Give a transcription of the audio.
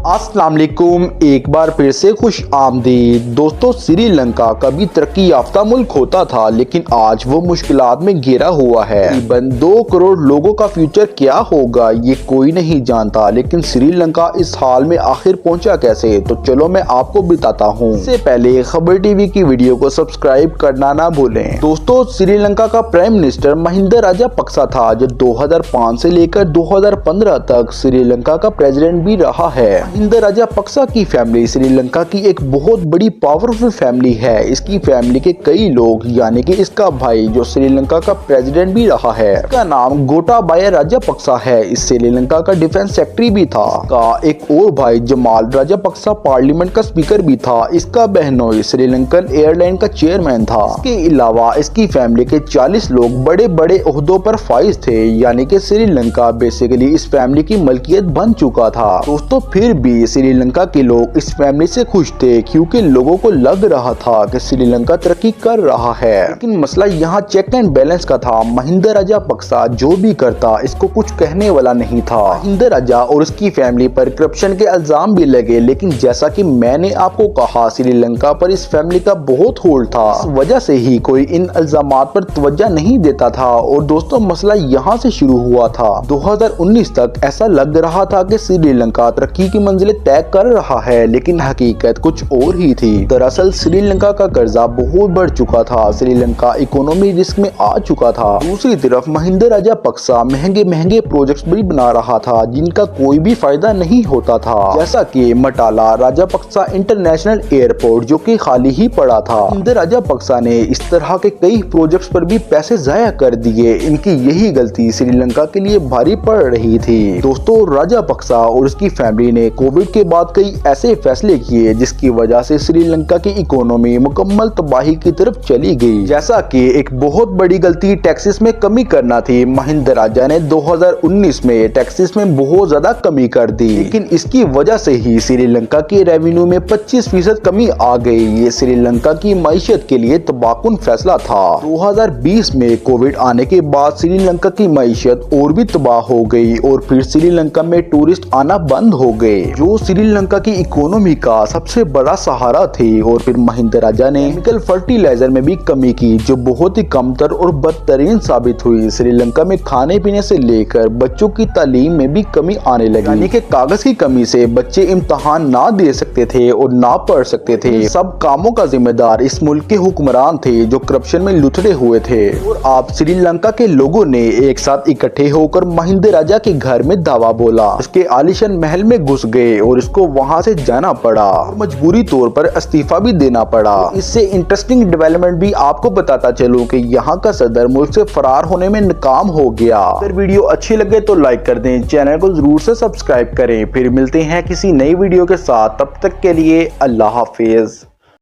अस्सलाम वालेकुम, एक बार फिर से खुश आमदीद। दोस्तों, श्रीलंका कभी तरक्की याफ्ता मुल्क होता था, लेकिन आज वो मुश्किलात में घिरा हुआ है। तकरीबन 2 करोड़ लोगों का फ्यूचर क्या होगा ये कोई नहीं जानता, लेकिन श्रीलंका इस हाल में आखिर पहुंचा कैसे, तो चलो मैं आपको बताता हूँ। इससे पहले खबर टीवी की वीडियो को सब्सक्राइब करना ना भूलें। दोस्तों, श्रीलंका का प्राइम मिनिस्टर महिंदा राजापक्सा था, जो 2005 से लेकर 2015 तक श्रीलंका का प्रेसिडेंट भी रहा है। महिंदा राजापक्सा की फैमिली श्रीलंका की एक बहुत बड़ी पावरफुल फैमिली है। इसकी फैमिली के कई लोग, यानी कि इसका भाई जो श्रीलंका का प्रेसिडेंट भी रहा है, इसका नाम गोटाबाया राजापक्सा है। इस श्रीलंका का डिफेंस सेक्रेटरी भी था। का एक और भाई जमाल राजापक्सा पार्लियामेंट का स्पीकर भी था। इसका बहनोई श्रीलंकन एयरलाइन का चेयरमैन था। इसके अलावा इसकी फैमिली के 40 लोग बड़े बड़े ओहदों पर फाइज थे, यानी कि श्रीलंका बेसिकली इस फैमिली की मलकियत बन चुका था। दोस्तों, फिर भी श्रीलंका के लोग इस फैमिली से खुश थे, क्योंकि लोगों को लग रहा था कि श्रीलंका तरक्की कर रहा है। लेकिन मसला यहाँ चेक एंड बैलेंस का था। महिंदा राजापक्सा जो भी करता, इसको कुछ कहने वाला नहीं था। महिंदा राजा और उसकी फैमिली पर करप्शन के इल्जाम भी लगे, लेकिन जैसा कि मैंने आपको कहा, श्रीलंका पर इस फैमिली का बहुत होल्ड था। इस वजह से ही कोई इन इल्जामात पर तवज्जो नहीं देता था। और दोस्तों, मसला यहाँ से शुरू हुआ था। 2019 तक ऐसा लग रहा था कि श्रीलंका तरक्की की मंजिलें तय कर रहा है, लेकिन हकीकत कुछ और ही थी। दरअसल श्रीलंका का कर्जा बहुत बढ़ चुका था। श्रीलंका इकोनॉमी रिस्क में आ चुका था। दूसरी तरफ महिंदा राजापक्सा महंगे महंगे प्रोजेक्ट्स भी बना रहा था, जिनका कोई भी फायदा नहीं होता था, जैसा कि मटाला राजापक्सा इंटरनेशनल एयरपोर्ट, जो कि खाली ही पड़ा था। महिंदा राजापक्सा ने इस तरह के कई प्रोजेक्ट्स पर भी पैसे जाया कर दिए। इनकी यही गलती श्रीलंका के लिए भारी पड़ रही थी। दोस्तों, राजापक्सा और उसकी फैमिली ने कोविड के बाद कई ऐसे फैसले किए जिसकी वजह से श्रीलंका की इकोनॉमी मुकम्मल तबाही की तरफ चली गई। जैसा कि एक बहुत बड़ी गलती टैक्सेस में कमी करना थी। महिंदा राजा ने 2019 में टैक्सेस में बहुत ज्यादा कमी कर दी, लेकिन इसकी वजह से ही श्रीलंका के रेवेन्यू में 25% कमी आ गई। ये श्रीलंका की मईशत के लिए तबाहकुन फैसला था। 2020 में कोविड आने के बाद श्रीलंका की मईशत और भी तबाह हो गई, और फिर श्रीलंका में टूरिस्ट आना बंद हो गए, जो श्रीलंका की इकोनॉमी का सबसे बड़ा सहारा थे। और फिर महिंदा राजा ने केमिकल फर्टिलाइजर में भी कमी की, जो बहुत ही कमतर और बदतरीन साबित हुई। श्रीलंका में खाने पीने से लेकर बच्चों की तालीम में भी कमी आने लगी, यानी कि कागज की कमी से बच्चे इम्तहान ना दे सकते थे और ना पढ़ सकते थे। सब कामों का जिम्मेदार इस मुल्क के हुक्मरान थे, जो करप्शन में लुथड़े हुए थे। और आप श्रीलंका के लोगों ने एक साथ इकट्ठे होकर महिंदा राजा के घर में दावा बोला, उसके आलीशान महल में घुस गए और इसको वहां से जाना पड़ा। मजबूरी तौर पर इस्तीफा भी देना पड़ा। इससे इंटरेस्टिंग डेवलपमेंट भी आपको बताता चलूं कि यहाँ का सदर मुल्क से फरार होने में नाकाम हो गया। अगर वीडियो अच्छी लगे तो लाइक कर दें, चैनल को जरूर से सब्सक्राइब करें। फिर मिलते हैं किसी नई वीडियो के साथ, तब तक के लिए अल्लाह हाफिज।